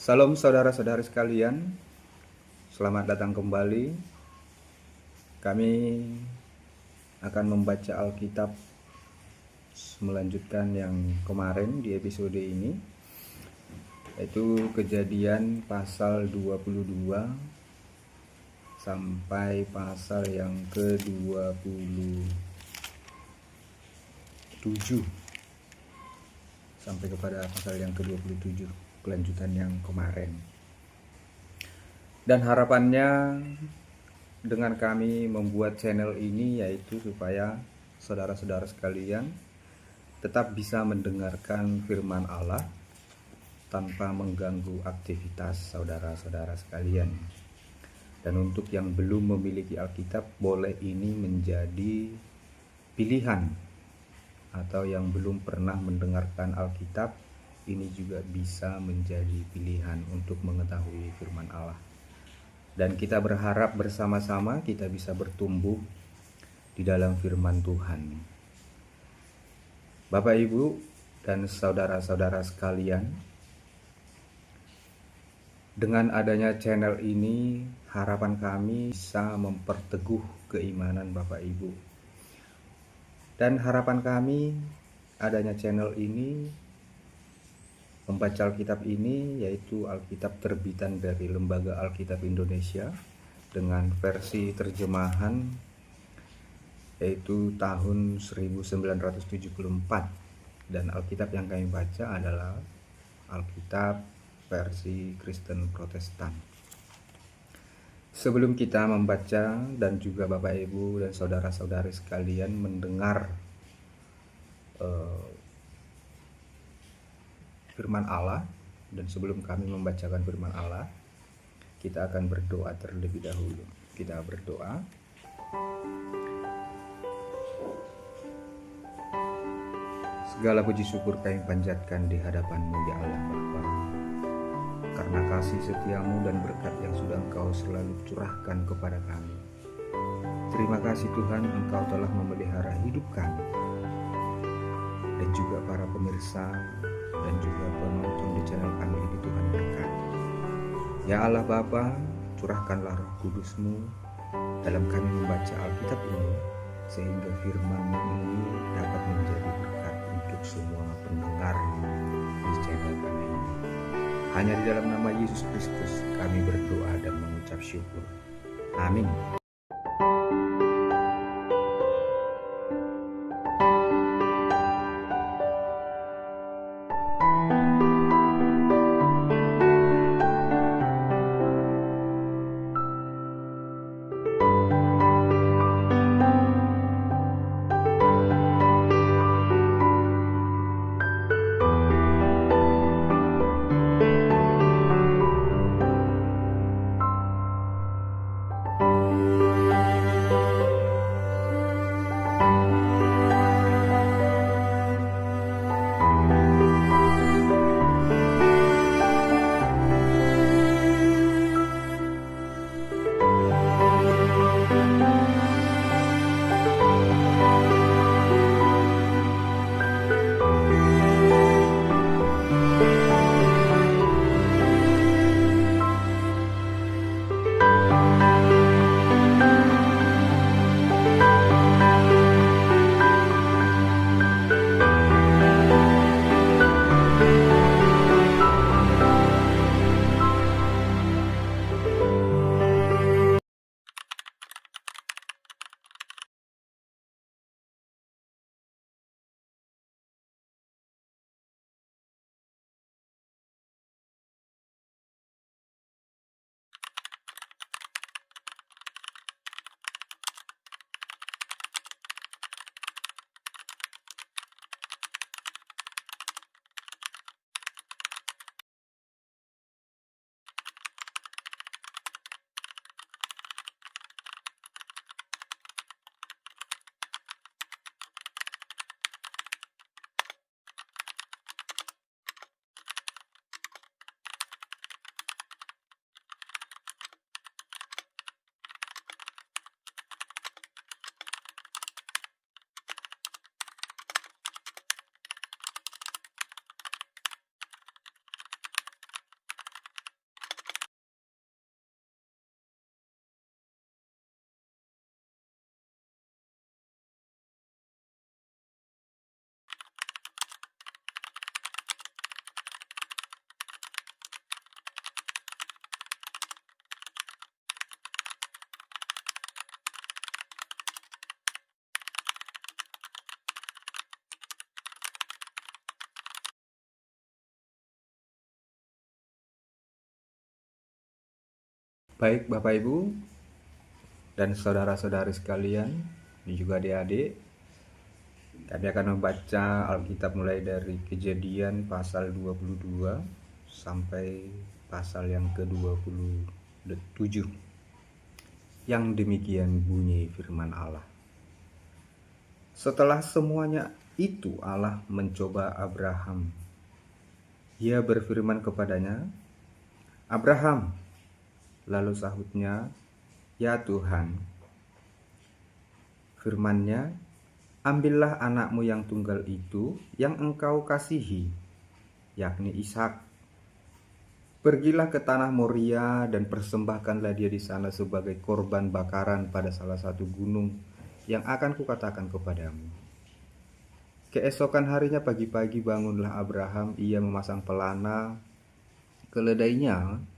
Salam saudara-saudari sekalian, selamat datang kembali. Kami akan membaca Alkitab melanjutkan yang kemarin di episode ini, yaitu Kejadian pasal 22 sampai pasal yang ke-27 sampai kepada pasal yang ke-27, kelanjutan yang kemarin. Dan harapannya dengan kami membuat channel ini yaitu supaya saudara-saudara sekalian tetap bisa mendengarkan firman Allah tanpa mengganggu aktivitas saudara-saudara sekalian. Dan untuk yang belum memiliki Alkitab, boleh ini menjadi pilihan, atau yang belum pernah mendengarkan Alkitab, ini juga bisa menjadi pilihan untuk mengetahui firman Allah. Dan kita berharap bersama-sama kita bisa bertumbuh di dalam firman Tuhan. Bapak, Ibu, dan saudara-saudara sekalian, dengan adanya channel ini, harapan kami bisa memperteguh keimanan Bapak Ibu. Dan harapan kami adanya channel ini, membaca Alkitab ini, yaitu Alkitab terbitan dari Lembaga Alkitab Indonesia dengan versi terjemahan yaitu tahun 1974. Dan Alkitab yang kami baca adalah Alkitab versi Kristen Protestan. Sebelum kita membaca dan juga Bapak Ibu dan saudara-saudari sekalian mendengar firman Allah, dan sebelum kami membacakan firman Allah, kita akan berdoa terlebih dahulu. Kita berdoa. Segala puji syukur kami panjatkan di hadapan-Mu ya Allah Bapa, karena kasih setiamu dan berkat yang sudah Engkau selalu curahkan kepada kami. Terima kasih Tuhan, Engkau telah memelihara hidup kami dan juga para pemirsa dan juga penonton di channel kami ini. Tuhan berkati. Ya Allah Bapa, curahkanlah Roh Kudus-Mu dalam kami membaca Alkitab ini, sehingga firman-Mu ini dapat menjadi berkat untuk semua pendengar di channel kami ini. Hanya di dalam nama Yesus Kristus kami berdoa dan mengucap syukur. Amin. Baik Bapak Ibu dan saudara-saudari sekalian, dan juga adik-adik, kami akan membaca Alkitab mulai dari Kejadian pasal 22 sampai pasal yang ke-27. Yang demikian bunyi firman Allah. Setelah semuanya itu Allah mencoba Abraham. Ia berfirman kepadanya, "Abraham." Lalu sahutnya, "Ya Tuhan." Firman-Nya, "Ambillah anakmu yang tunggal itu yang engkau kasihi, yakni Ishak. Pergilah ke tanah Moria dan persembahkanlah dia di sana sebagai korban bakaran pada salah satu gunung yang akan kukatakan kepadamu." Keesokan harinya pagi-pagi bangunlah Abraham, ia memasang pelana, keledainya,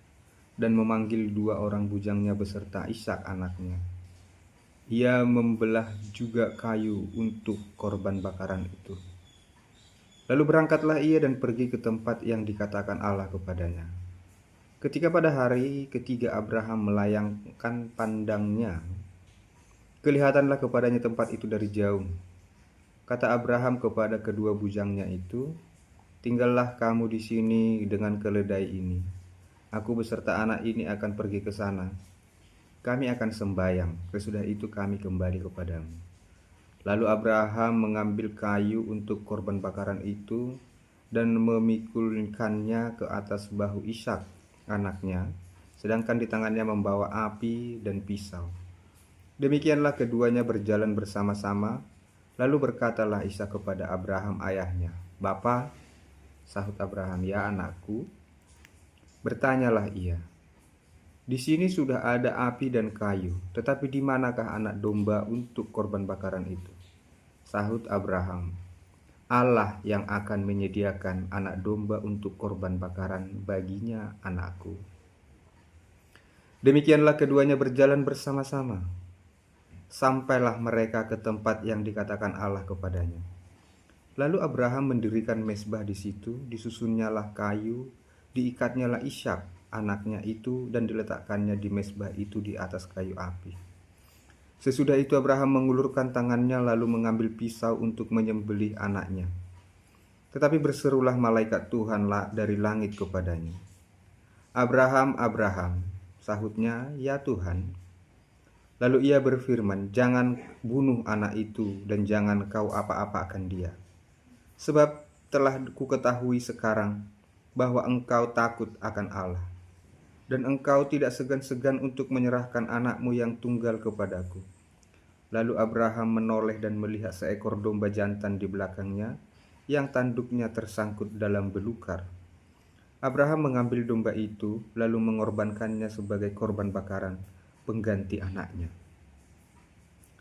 dan memanggil 2 orang bujangnya beserta Ishak anaknya. Ia membelah juga kayu untuk korban bakaran itu. Lalu berangkatlah ia dan pergi ke tempat yang dikatakan Allah kepadanya. Ketika pada hari ketiga Abraham melayangkan pandangnya, kelihatanlah kepadanya tempat itu dari jauh. Kata Abraham kepada kedua bujangnya itu, "Tinggallah kamu di sini dengan keledai ini. Aku beserta anak ini akan pergi ke sana. Kami akan sembahyang, sesudah itu kami kembali kepadamu." Lalu Abraham mengambil kayu untuk korban bakaran itu dan memikulkannya ke atas bahu Ishak anaknya, sedangkan di tangannya membawa api dan pisau. Demikianlah keduanya berjalan bersama-sama. Lalu berkatalah Ishak kepada Abraham ayahnya, "Bapa." Sahut Abraham, "Ya anakku." Bertanyalah ia, "Di sini sudah ada api dan kayu, tetapi di manakah anak domba untuk korban bakaran itu?" Sahut Abraham, "Allah yang akan menyediakan anak domba untuk korban bakaran baginya anakku." Demikianlah keduanya berjalan bersama-sama. Sampailah mereka ke tempat yang dikatakan Allah kepadanya. Lalu Abraham mendirikan mezbah di situ, disusunnyalah kayu, diikatnyalah Ishak anaknya itu, dan diletakkannya di mezbah itu di atas kayu api. Sesudah itu Abraham mengulurkan tangannya lalu mengambil pisau untuk menyembelih anaknya. Tetapi berserulah malaikat Tuhan dari langit kepadanya, "Abraham, Abraham." Sahutnya, "Ya Tuhan." Lalu ia berfirman, "Jangan bunuh anak itu dan jangan kau apa-apakan dia. Sebab telah kuketahui sekarang bahwa engkau takut akan Allah, dan engkau tidak segan-segan untuk menyerahkan anakmu yang tunggal kepadaku." Lalu Abraham menoleh dan melihat seekor domba jantan di belakangnya, yang tanduknya tersangkut dalam belukar. Abraham mengambil domba itu, lalu mengorbankannya sebagai korban bakaran pengganti anaknya.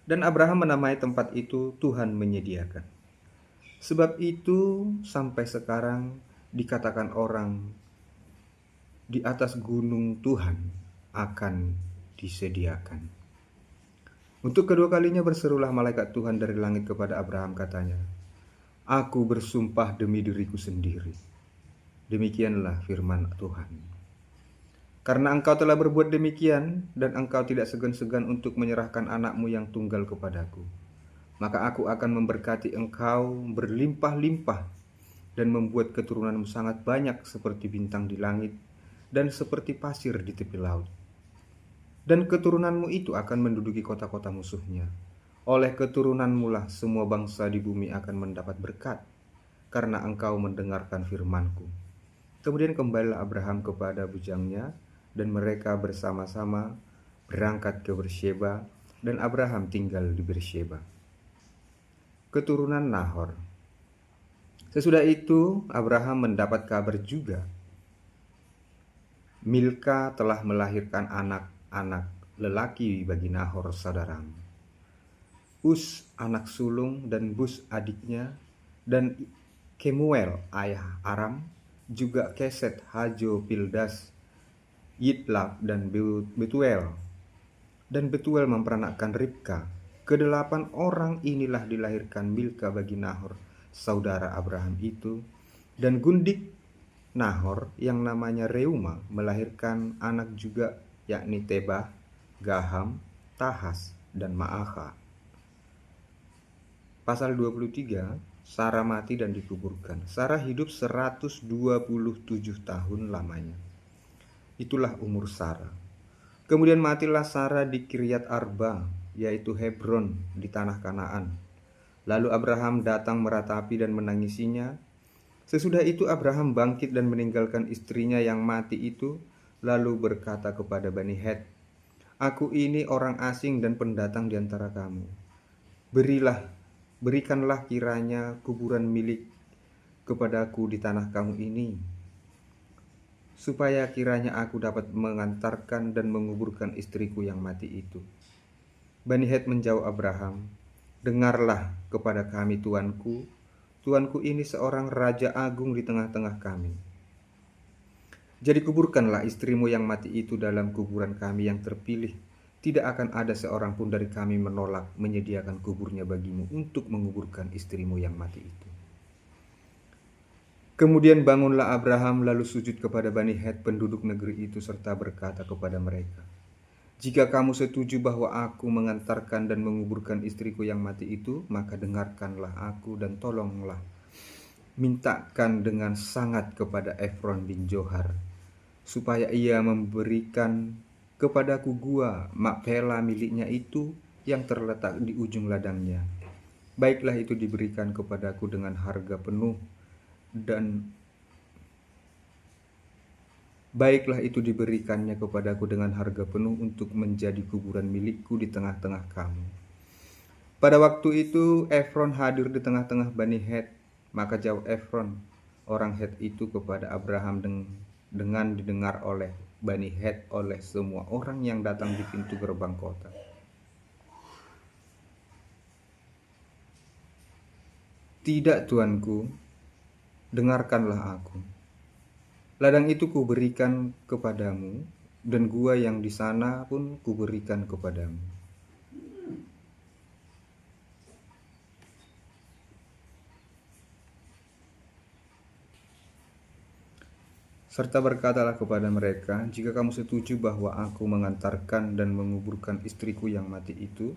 Dan Abraham menamai tempat itu Tuhan menyediakan. Sebab itu sampai sekarang dikatakan orang, di atas gunung Tuhan akan disediakan. Untuk kedua kalinya berserulah malaikat Tuhan dari langit kepada Abraham, katanya, "Aku bersumpah demi diriku sendiri. Demikianlah firman Tuhan. Karena engkau telah berbuat demikian, dan engkau tidak segan-segan untuk menyerahkan anakmu yang tunggal kepadaku, maka aku akan memberkati engkau berlimpah-limpah dan membuat keturunanmu sangat banyak seperti bintang di langit dan seperti pasir di tepi laut. Dan keturunanmu itu akan menduduki kota-kota musuhnya. Oleh keturunanmu lah semua bangsa di bumi akan mendapat berkat, karena engkau mendengarkan firman-Ku." Kemudian kembalilah Abraham kepada bujangnya, dan mereka bersama-sama berangkat ke Beersheba, dan Abraham tinggal di Beersheba. Keturunan Nahor. Sesudah itu Abraham mendapat kabar juga, Milka telah melahirkan anak-anak lelaki bagi Nahor saudaramu. Us anak sulung dan Bus adiknya, dan Kemuel ayah Aram, juga Keset, Hajo, Pildas, Yitlab, dan Betuel. Dan Betuel memperanakkan Ribka. Kedelapan orang inilah dilahirkan Milka bagi Nahor saudara Abraham itu. Dan gundik Nahor yang namanya Reuma melahirkan anak juga, yakni Tebah, Gaham, Tahas, dan Ma'akha. Pasal 23, Sarah mati dan dikuburkan. Sarah hidup 127 tahun lamanya. Itulah umur Sarah. Kemudian matilah Sarah di Kiryat Arba, yaitu Hebron di tanah Kanaan. Lalu Abraham datang meratapi dan menangisinya. Sesudah itu Abraham bangkit dan meninggalkan istrinya yang mati itu, lalu berkata kepada Bani Het, "Aku ini orang asing dan pendatang di antara kamu. Berikanlah kiranya kuburan milik kepadaku di tanah kamu ini, supaya kiranya aku dapat mengantarkan dan menguburkan istriku yang mati itu." Bani Het menjawab Abraham, "Dengarlah kepada kami, tuanku. Tuanku ini seorang raja agung di tengah-tengah kami. Jadi kuburkanlah istrimu yang mati itu dalam kuburan kami yang terpilih. Tidak akan ada seorang pun dari kami menolak menyediakan kuburnya bagimu untuk menguburkan istrimu yang mati itu." Kemudian bangunlah Abraham lalu sujud kepada Bani Het penduduk negeri itu serta berkata kepada mereka, "Jika kamu setuju bahwa aku mengantarkan dan menguburkan istriku yang mati itu, maka dengarkanlah aku dan tolonglah mintakan dengan sangat kepada Efron bin Zohar, supaya ia memberikan kepadaku gua Makpela miliknya itu yang terletak di ujung ladangnya. Baiklah itu diberikan kepadaku dengan harga penuh dan Baiklah itu diberikannya kepadaku dengan harga penuh untuk menjadi kuburan milikku di tengah-tengah kamu." Pada waktu itu Efron hadir di tengah-tengah Bani Het. Maka jawab Efron, orang Het itu kepada Abraham dengan didengar oleh Bani Het oleh semua orang yang datang di pintu gerbang kota, "Tidak, tuanku, dengarkanlah aku. Ladang itu kuberikan kepadamu, dan gua yang di sana pun kuberikan kepadamu. Serta berkatalah kepada mereka, jika kamu setuju bahwa aku mengantarkan dan menguburkan istriku yang mati itu,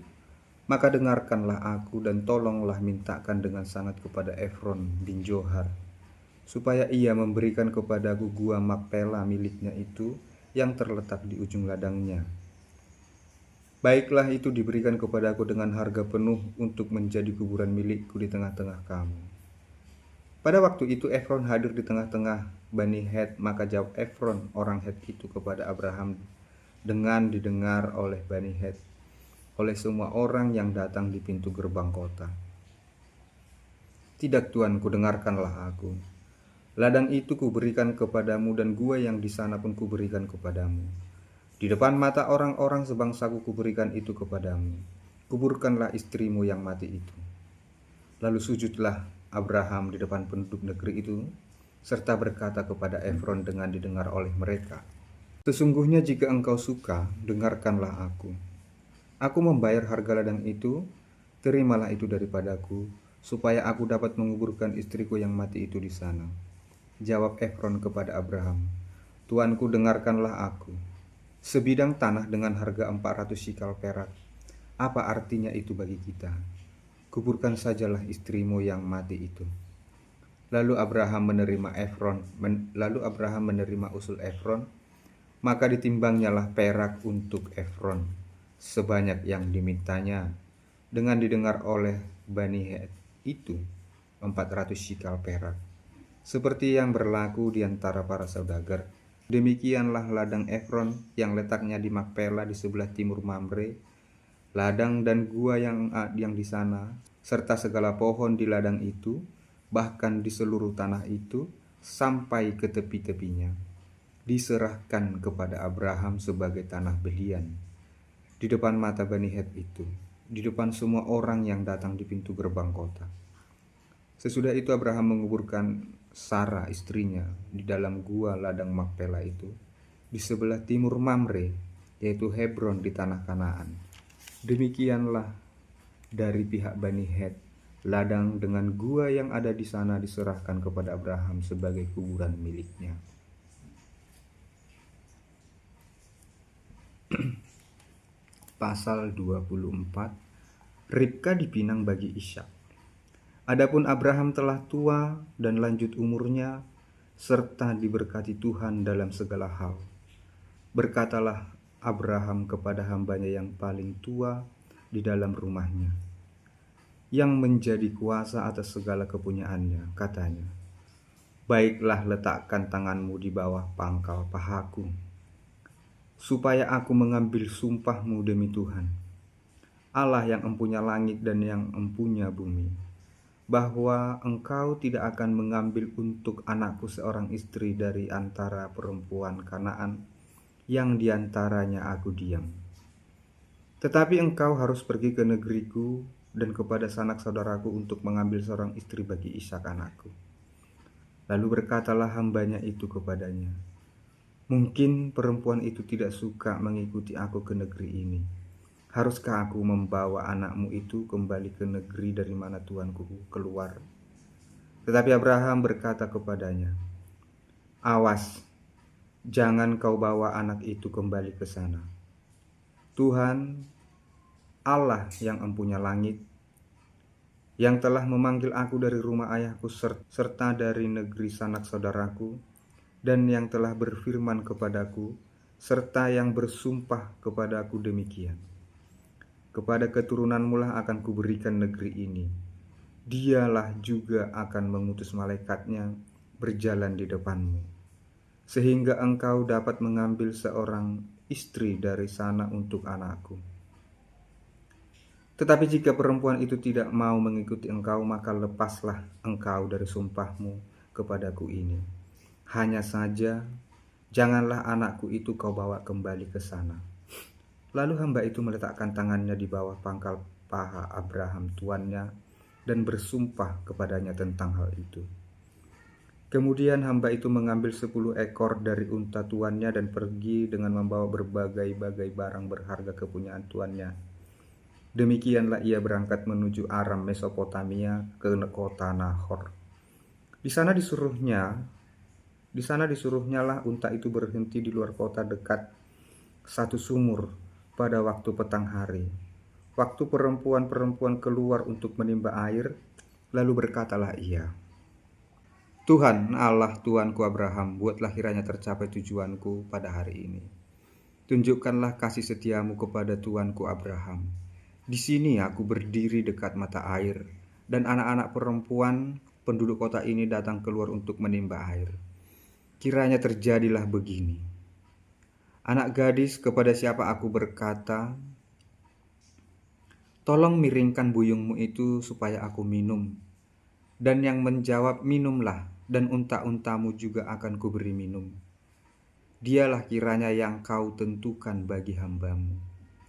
maka dengarkanlah aku dan tolonglah mintakan dengan sangat kepada Efron bin Zohar, supaya ia memberikan kepadaku gua Makpela miliknya itu yang terletak di ujung ladangnya. Baiklah itu diberikan kepadaku dengan harga penuh untuk menjadi kuburan milikku di tengah-tengah kamu." Pada waktu itu Efron hadir di tengah-tengah Bani Het. Maka jawab Efron orang Het itu kepada Abraham dengan didengar oleh Bani Het, oleh semua orang yang datang di pintu gerbang kota, "Tidak, tuanku, dengarkanlah aku. Ladang itu kuberikan kepadamu dan gua yang di sana pun kuberikan kepadamu. Di depan mata orang-orang sebangsaku kuberikan itu kepadamu. Kuburkanlah istrimu yang mati itu." Lalu sujudlah Abraham di depan penduduk negeri itu, serta berkata kepada Efron dengan didengar oleh mereka, "Sesungguhnya jika engkau suka, dengarkanlah aku. Aku membayar harga ladang itu, terimalah itu daripadaku, supaya aku dapat menguburkan istriku yang mati itu di sana." Jawab Efron kepada Abraham, "Tuanku, dengarkanlah aku. Sebidang tanah dengan harga 400 shikal perak, apa artinya itu bagi kita? Kuburkan sajalah istrimu yang mati itu." Lalu Abraham menerima usul Efron, maka ditimbangnyalah perak untuk Efron sebanyak yang dimintanya, dengan didengar oleh Bani Het itu 400 shikal perak, seperti yang berlaku di antara para saudagar. Demikianlah ladang Efron yang letaknya di Makpela di sebelah timur Mamre, ladang dan gua yang di sana, serta segala pohon di ladang itu, bahkan di seluruh tanah itu sampai ke tepi-tepinya, diserahkan kepada Abraham sebagai tanah belian di depan mata Bani Het itu, di depan semua orang yang datang di pintu gerbang kota. Sesudah itu Abraham menguburkan Sarah istrinya di dalam gua ladang Makpela itu di sebelah timur Mamre, yaitu Hebron di tanah Kanaan. Demikianlah dari pihak Bani Het, ladang dengan gua yang ada di sana diserahkan kepada Abraham sebagai kuburan miliknya. Pasal 24, Ribka dipinang bagi Ishak. Adapun Abraham telah tua dan lanjut umurnya, serta diberkati Tuhan dalam segala hal. Berkatalah Abraham kepada hambanya yang paling tua di dalam rumahnya, yang menjadi kuasa atas segala kepunyaannya, katanya, "Baiklah, letakkan tanganmu di bawah pangkal pahaku, supaya aku mengambil sumpahmu demi Tuhan, Allah yang empunya langit dan yang empunya bumi, bahwa engkau tidak akan mengambil untuk anakku seorang istri dari antara perempuan Kanaan yang diantaranya aku diam. Tetapi engkau harus pergi ke negeriku dan kepada sanak saudaraku untuk mengambil seorang istri bagi Ishak anakku." Lalu berkatalah hambanya itu kepadanya, "Mungkin perempuan itu tidak suka mengikuti aku ke negeri ini. Haruskah aku membawa anakmu itu kembali ke negeri dari mana tuanku keluar?" Tetapi Abraham berkata kepadanya, "Awas, jangan kau bawa anak itu kembali ke sana. Tuhan, Allah yang empunya langit, yang telah memanggil aku dari rumah ayahku serta dari negeri sanak saudaraku, dan yang telah berfirman kepadaku, serta yang bersumpah kepadaku demikian, kepada keturunanmu lah akan kuberikan negeri ini. Dialah juga akan mengutus malaikatnya berjalan di depanmu, sehingga engkau dapat mengambil seorang istri dari sana untuk anakku. Tetapi jika perempuan itu tidak mau mengikuti engkau, maka lepaslah engkau dari sumpahmu kepadaku ini. Hanya saja, janganlah anakku itu kau bawa kembali ke sana." Lalu hamba itu meletakkan tangannya di bawah pangkal paha Abraham tuannya dan bersumpah kepadanya tentang hal itu. Kemudian hamba itu mengambil 10 ekor dari unta tuannya dan pergi dengan membawa berbagai-bagai barang berharga kepunyaan tuannya. Demikianlah ia berangkat menuju Aram Mesopotamia ke kota Nahor. Di sana disuruhnya lah unta itu berhenti di luar kota dekat satu sumur pada waktu petang hari, waktu perempuan-perempuan keluar untuk menimba air. Lalu berkatalah ia, "Tuhan Allah tuanku Abraham, buatlah kiranya tercapai tujuanku pada hari ini. Tunjukkanlah kasih setiamu kepada tuanku Abraham. Di sini aku berdiri dekat mata air, dan anak-anak perempuan penduduk kota ini datang keluar untuk menimba air. Kiranya terjadilah begini. Anak gadis kepada siapa aku berkata, 'Tolong miringkan buyungmu itu supaya aku minum,' dan yang menjawab, 'Minumlah, dan unta-untamu juga akan kuberi minum,' dialah kiranya yang kau tentukan bagi hambamu,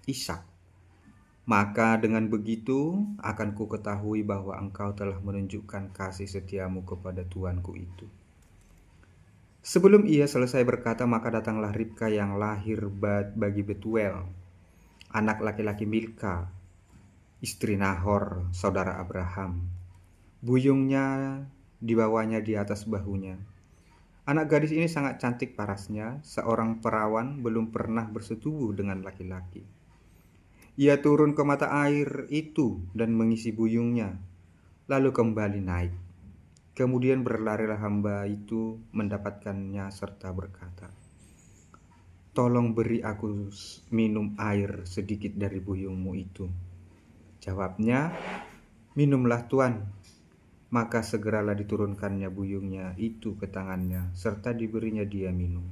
Ishak. Maka dengan begitu akan ku ketahui bahwa engkau telah menunjukkan kasih setiamu kepada tuanku itu." Sebelum ia selesai berkata, maka datanglah Ribka yang lahir bagi Betuel, anak laki-laki Milka, istri Nahor, saudara Abraham. Buyungnya dibawanya di atas bahunya. Anak gadis ini sangat cantik parasnya, seorang perawan belum pernah bersetubuh dengan laki-laki. Ia turun ke mata air itu dan mengisi buyungnya, lalu kembali naik. Kemudian berlarilah hamba itu mendapatkannya serta berkata, "Tolong beri aku minum air sedikit dari buyungmu itu." Jawabnya, "Minumlah Tuan." Maka segeralah diturunkannya buyungnya itu ke tangannya serta diberinya dia minum.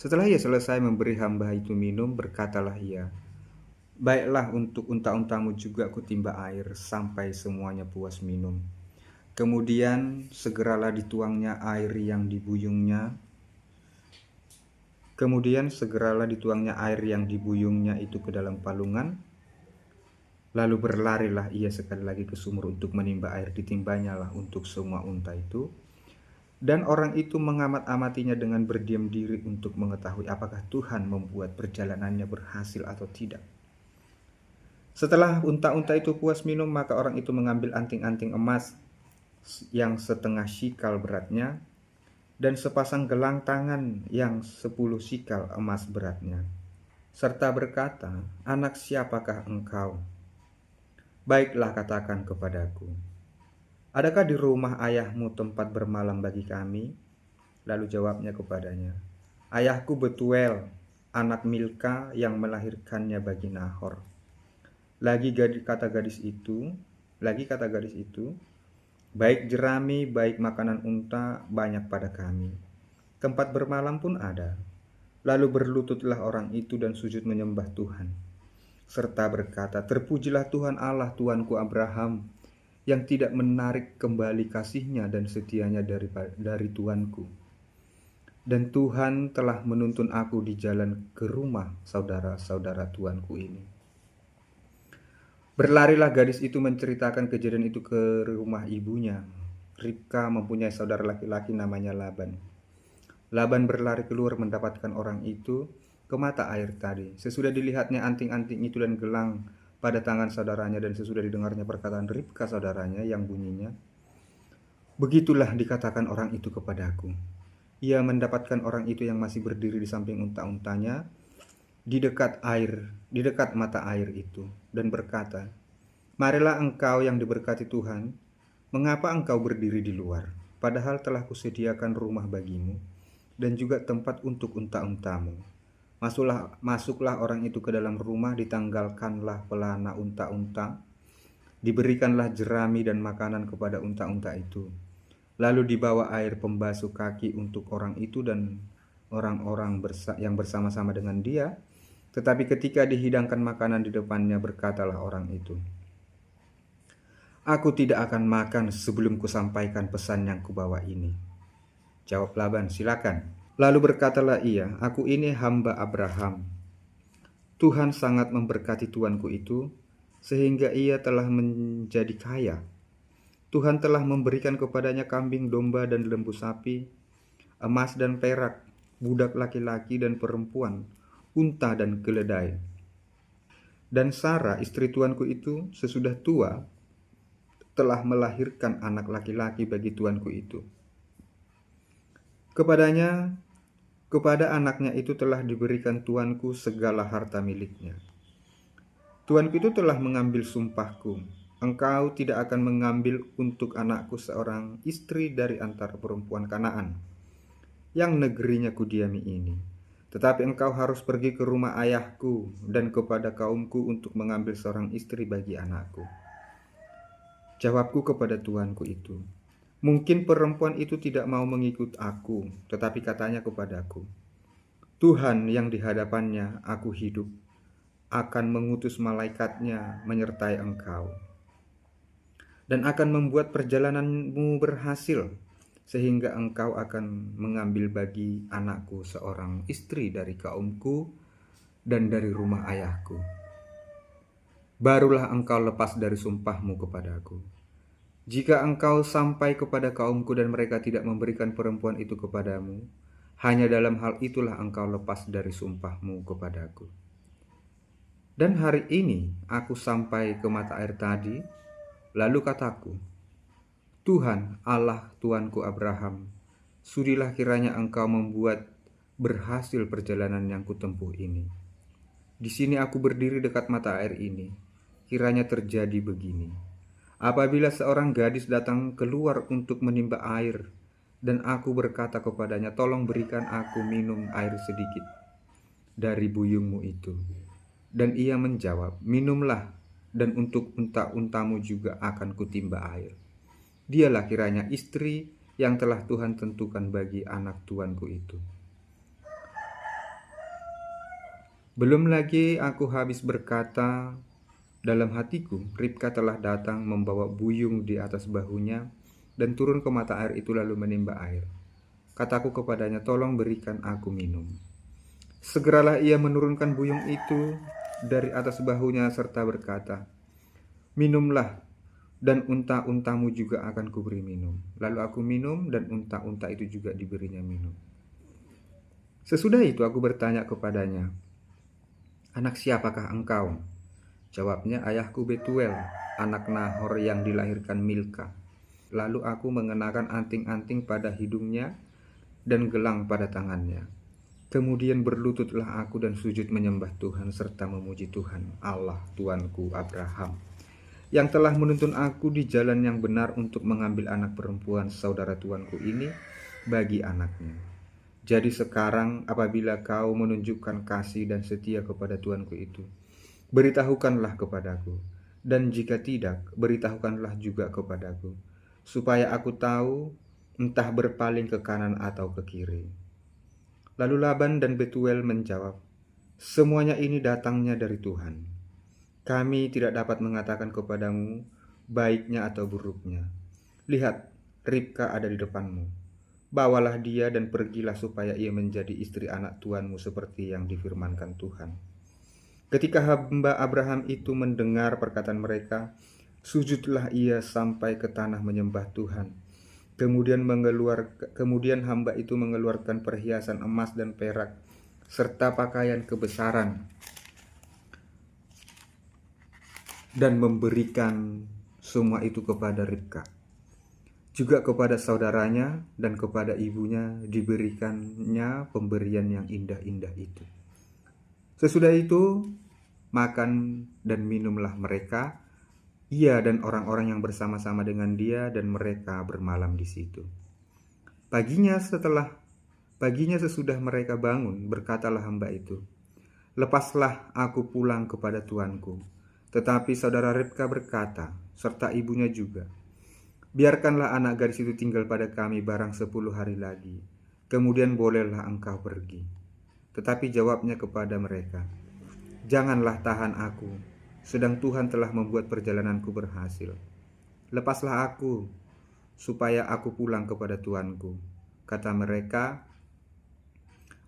Setelah ia selesai memberi hamba itu minum, berkatalah ia, "Baiklah, untuk unta-untamu juga kutimba air sampai semuanya puas minum." Kemudian segeralah dituangnya air yang di buyungnya itu ke dalam palungan. Lalu berlarilah ia sekali lagi ke sumur untuk menimba air. Ditimbanya lah untuk semua unta itu. Dan orang itu mengamat-amatinya dengan berdiam diri untuk mengetahui apakah Tuhan membuat perjalanannya berhasil atau tidak. Setelah unta-unta itu puas minum, maka orang itu mengambil anting-anting emas yang setengah shikal beratnya, dan sepasang gelang tangan yang 10 shikal emas beratnya. serta berkata, "Anak siapakah engkau?" Baiklah katakan kepadaku, adakah di rumah ayahmu tempat bermalam bagi kami? Lalu jawabnya kepadanya, ayahku Betuel, anak Milka yang melahirkannya bagi Nahor. Lagi kata gadis itu, baik jerami, baik makanan unta banyak pada kami. Tempat bermalam pun ada. Lalu berlututlah orang itu dan sujud menyembah Tuhan, serta berkata, terpujilah Tuhan Allah Tuanku Abraham, yang tidak menarik kembali kasihnya dan setianya dari Tuanku. Dan Tuhan telah menuntun aku di jalan ke rumah saudara-saudara Tuanku ini. Berlarilah gadis itu menceritakan kejadian itu ke rumah ibunya. Ribka mempunyai saudara laki-laki namanya Laban. Laban berlari keluar mendapatkan orang itu ke mata air tadi. Sesudah dilihatnya anting-anting itu dan gelang pada tangan saudaranya, dan sesudah didengarnya perkataan Ribka saudaranya yang bunyinya, begitulah dikatakan orang itu kepadaku. Ia mendapatkan orang itu yang masih berdiri di samping unta-untanya di dekat mata air itu, dan berkata, marilah engkau yang diberkati Tuhan, mengapa engkau berdiri di luar, padahal telah kusediakan rumah bagimu dan juga tempat untuk unta-untamu. Masuklah orang itu ke dalam rumah, ditanggalkanlah pelana unta-unta, diberikanlah jerami dan makanan kepada unta-unta itu. Lalu dibawa air pembasuh kaki untuk orang itu dan orang-orang yang bersama-sama dengan dia. Tetapi ketika dihidangkan makanan di depannya, berkatalah orang itu, aku tidak akan makan sebelum kusampaikan pesan yang kubawa ini. Jawab Laban, silakan. Lalu berkatalah ia, aku ini hamba Abraham. Tuhan sangat memberkati tuanku itu, sehingga ia telah menjadi kaya. Tuhan telah memberikan kepadanya kambing, domba, dan lembu sapi, emas dan perak, budak laki-laki dan perempuan, unta dan keledai. Dan Sarah, istri tuanku itu, sesudah tua, telah melahirkan anak laki-laki bagi tuanku itu. Kepada anaknya itu telah diberikan tuanku segala harta miliknya. Tuanku itu telah mengambil sumpahku, engkau tidak akan mengambil untuk anakku seorang istri dari antara perempuan Kanaan, yang negerinya kudiami ini. Tetapi engkau harus pergi ke rumah ayahku dan kepada kaumku untuk mengambil seorang istri bagi anakku. Jawabku kepada tuanku itu, mungkin perempuan itu tidak mau mengikut aku, tetapi katanya kepadaku, Tuhan yang di hadapannya aku hidup, akan mengutus malaikatnya menyertai engkau, dan akan membuat perjalananmu berhasil, sehingga engkau akan mengambil bagi anakku seorang istri dari kaumku dan dari rumah ayahku. Barulah engkau lepas dari sumpahmu kepadaku. Jika engkau sampai kepada kaumku dan mereka tidak memberikan perempuan itu kepadamu, hanya dalam hal itulah engkau lepas dari sumpahmu kepadaku. Dan hari ini aku sampai ke mata air tadi, lalu kataku, Tuhan Allah tuanku Abraham, sudilah kiranya engkau membuat berhasil perjalanan yang kutempuh ini. Di sini aku berdiri dekat mata air ini, kiranya terjadi begini. Apabila seorang gadis datang keluar untuk menimba air, dan aku berkata kepadanya, tolong berikan aku minum air sedikit dari buyungmu itu. Dan ia menjawab, minumlah, dan untuk unta-untamu juga akan kutimba air. Dialah kiranya istri yang telah Tuhan tentukan bagi anak tuanku itu. Belum lagi aku habis berkata dalam hatiku, Ribka telah datang membawa buyung di atas bahunya dan turun ke mata air itu lalu menimba air. Kataku kepadanya, tolong berikan aku minum. Segeralah ia menurunkan buyung itu dari atas bahunya serta berkata, minumlah, dan unta-untamu juga akan kuberi minum. Lalu aku minum dan unta-unta itu juga diberinya minum. Sesudah itu aku bertanya kepadanya, anak siapakah engkau? Jawabnya, ayahku Betuel, anak Nahor yang dilahirkan Milka. Lalu aku mengenakan anting-anting pada hidungnya dan gelang pada tangannya. Kemudian berlututlah aku dan sujud menyembah Tuhan serta memuji Tuhan, Allah Tuanku Abraham, yang telah menuntun aku di jalan yang benar untuk mengambil anak perempuan saudara tuanku ini bagi anaknya. Jadi sekarang apabila kau menunjukkan kasih dan setia kepada tuanku itu, beritahukanlah kepadaku, dan jika tidak, beritahukanlah juga kepadaku, supaya aku tahu entah berpaling ke kanan atau ke kiri. Lalu Laban dan Betuel menjawab, semuanya ini datangnya dari Tuhan. Kami tidak dapat mengatakan kepadamu baiknya atau buruknya. Lihat, Ribka ada di depanmu. Bawalah dia dan pergilah supaya ia menjadi istri anak tuanmu seperti yang difirmankan Tuhan. Ketika hamba Abraham itu mendengar perkataan mereka, sujudlah ia sampai ke tanah menyembah Tuhan. Kemudian hamba itu mengeluarkan perhiasan emas dan perak serta pakaian kebesaran dan memberikan semua itu kepada Ribka. Juga kepada saudaranya dan kepada ibunya diberikannya pemberian yang indah-indah itu. Sesudah itu makan dan minumlah mereka, ia dan orang-orang yang bersama-sama dengan dia, dan mereka bermalam di situ. Paginya sesudah mereka bangun, berkatalah hamba itu, lepaslah aku pulang kepada tuanku. Tetapi saudara Ribka berkata, serta ibunya juga, biarkanlah anak gadis itu tinggal pada kami barang 10 hari lagi, kemudian bolehlah engkau pergi. Tetapi jawabnya kepada mereka, janganlah tahan aku, sedang Tuhan telah membuat perjalananku berhasil. Lepaslah aku, supaya aku pulang kepada tuanku. Kata mereka,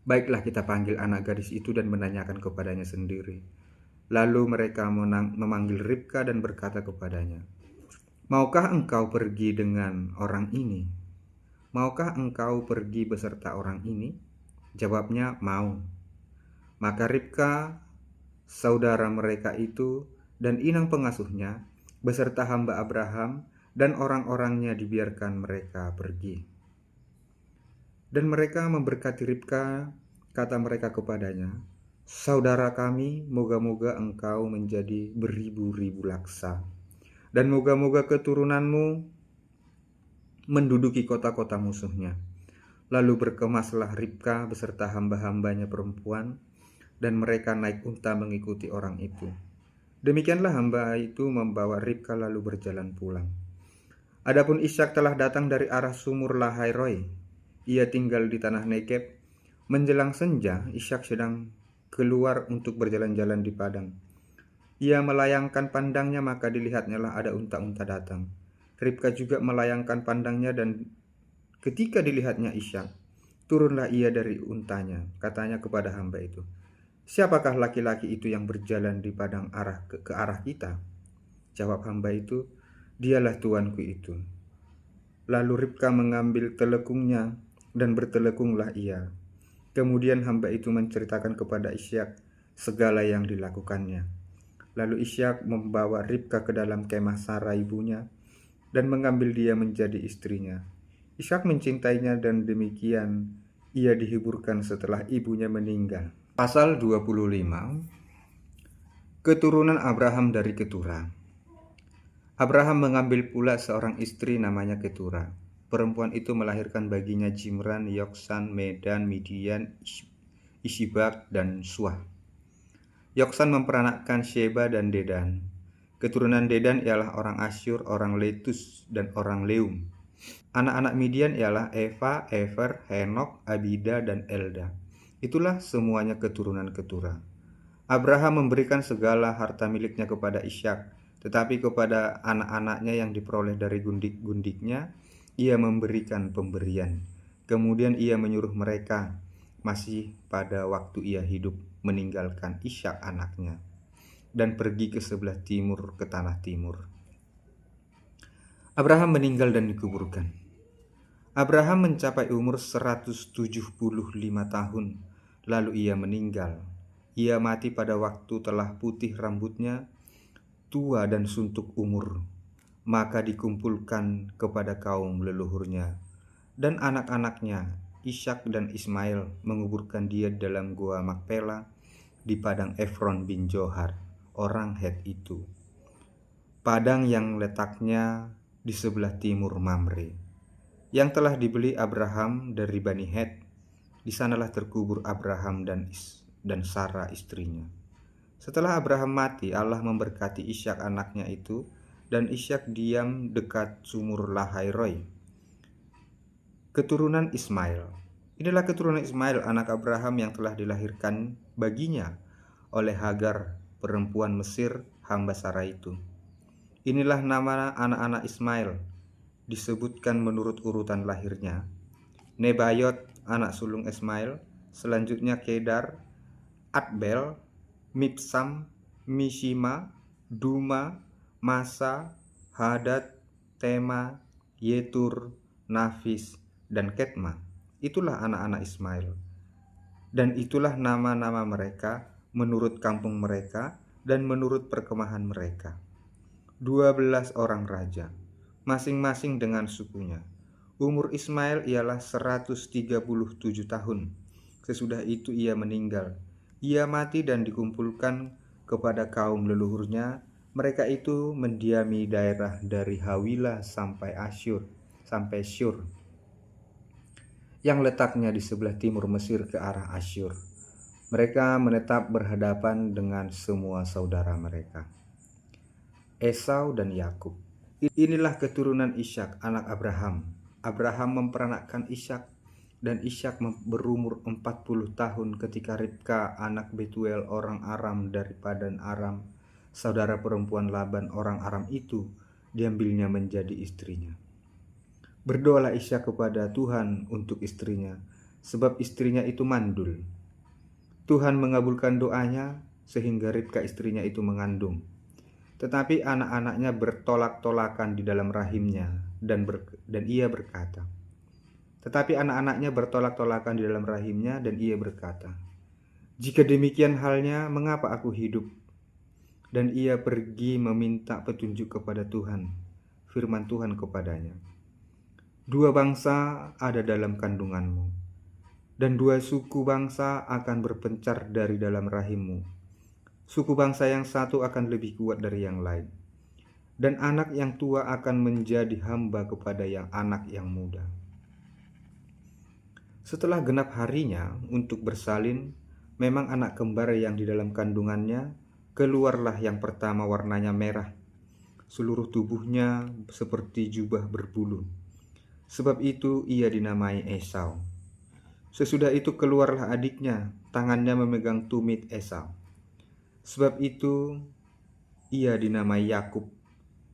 baiklah kita panggil anak gadis itu dan menanyakan kepadanya sendiri. Lalu mereka memanggil Ribka dan berkata kepadanya, maukah engkau pergi dengan orang ini? Maukah engkau pergi beserta orang ini? Jawabnya, mau. Maka Ribka, saudara mereka itu, dan inang pengasuhnya, beserta hamba Abraham dan orang-orangnya dibiarkan mereka pergi. Dan mereka memberkati Ribka, kata mereka kepadanya, saudara kami, moga-moga engkau menjadi beribu-ribu laksa, dan moga-moga keturunanmu menduduki kota-kota musuhnya. Lalu berkemaslah Ribka beserta hamba-hambanya perempuan, dan mereka naik unta mengikuti orang itu. Demikianlah hamba itu membawa Ribka lalu berjalan pulang. Adapun Ishak telah datang dari arah sumur Lahairoi. Ia tinggal di tanah Negeb. Menjelang senja, Ishak sedang keluar untuk berjalan-jalan di padang. Ia melayangkan pandangnya, maka dilihatnyalah ada unta-unta datang. Ribka juga melayangkan pandangnya, dan ketika dilihatnya Ishak, turunlah ia dari untanya. Katanya kepada hamba itu, siapakah laki-laki itu yang berjalan di padang ke arah kita? Jawab hamba itu, dialah tuanku itu. Lalu Ribka mengambil telekungnya dan bertelekunglah ia. Kemudian hamba itu menceritakan kepada Ishak segala yang dilakukannya. Lalu Ishak membawa Ribka ke dalam kemah Sara ibunya dan mengambil dia menjadi istrinya. Ishak mencintainya dan demikian ia dihiburkan setelah ibunya meninggal. Pasal 25. Keturunan Abraham dari Ketura. Abraham mengambil pula seorang istri namanya Ketura. Perempuan itu melahirkan baginya Jimran, Yoksan, Medan, Midian, Ishbak, dan Suah. Yoksan memperanakkan Sheba dan Dedan. Keturunan Dedan ialah orang Asyur, orang Letus, dan orang Leum. Anak-anak Midian ialah Eva, Efer, Henok, Abida, dan Elda. Itulah semuanya keturunan Ketura. Abraham memberikan segala harta miliknya kepada Ishak, tetapi kepada anak-anaknya yang diperoleh dari gundik-gundiknya, ia memberikan pemberian. Kemudian ia menyuruh mereka, masih pada waktu ia hidup, meninggalkan Ishak anaknya, dan pergi ke sebelah timur, ke tanah timur. Abraham meninggal dan dikuburkan. Abraham mencapai umur 175 tahun, lalu ia meninggal. Ia mati pada waktu telah putih rambutnya, tua dan suntuk umur. Maka dikumpulkan kepada kaum leluhurnya dan anak-anaknya Ishak dan Ismail menguburkan dia dalam gua Makpela di padang Efron bin Johar, orang Het itu. Padang yang letaknya di sebelah timur Mamre, yang telah dibeli Abraham dari Bani Het. Di sanalah terkubur Abraham dan Sarah istrinya. Setelah Abraham mati, Allah memberkati Ishak anaknya itu, dan Ishak diam dekat sumur Lahairoi. Keturunan Ismail. Inilah keturunan Ismail, anak Abraham yang telah dilahirkan baginya oleh Hagar, perempuan Mesir, hamba Sarah itu. Inilah nama anak-anak Ismail, disebutkan menurut urutan lahirnya. Nebayot, anak sulung Ismail, selanjutnya Kedar, Adbel, Mibsam, Mishima, Duma, Masa, Hadad, Tema, Yetur, Nafis, dan Ketma. Itulah anak-anak Ismail. Dan itulah nama-nama mereka menurut kampung mereka dan menurut perkemahan mereka. 12 orang raja, masing-masing dengan sukunya. Umur Ismail ialah 137 tahun. Sesudah itu ia meninggal. Ia mati dan dikumpulkan kepada kaum leluhurnya. Mereka itu mendiami daerah dari Hawilah sampai Syur, yang letaknya di sebelah timur Mesir ke arah Asyur. Mereka menetap berhadapan dengan semua saudara mereka. Esau dan Yakub. Inilah keturunan Ishak, anak Abraham. Abraham memperanakkan Ishak, dan Ishak berumur 40 tahun ketika Ribka, anak Betuel orang Aram dari Padan Aram, saudara perempuan Laban orang Aram itu, diambilnya menjadi istrinya. Berdoalah Ishak kepada Tuhan untuk istrinya, sebab istrinya itu mandul. Tuhan mengabulkan doanya, sehingga Ribka istrinya itu mengandung. Tetapi anak-anaknya bertolak-tolakan di dalam rahimnya, dan ia berkata, "Jika demikian halnya, mengapa aku hidup?" Dan ia pergi meminta petunjuk kepada Tuhan. Firman Tuhan kepadanya, "2 bangsa ada dalam kandunganmu, dan 2 suku bangsa akan berpencar dari dalam rahimmu. Suku bangsa yang satu akan lebih kuat dari yang lain, dan anak yang tua akan menjadi hamba kepada anak yang muda." Setelah genap harinya untuk bersalin, memang anak kembar yang di dalam kandungannya, keluarlah yang pertama warnanya merah, seluruh tubuhnya seperti jubah berbulu. Sebab itu ia dinamai Esau. Sesudah itu keluarlah adiknya, tangannya memegang tumit Esau. Sebab itu ia dinamai Yakub.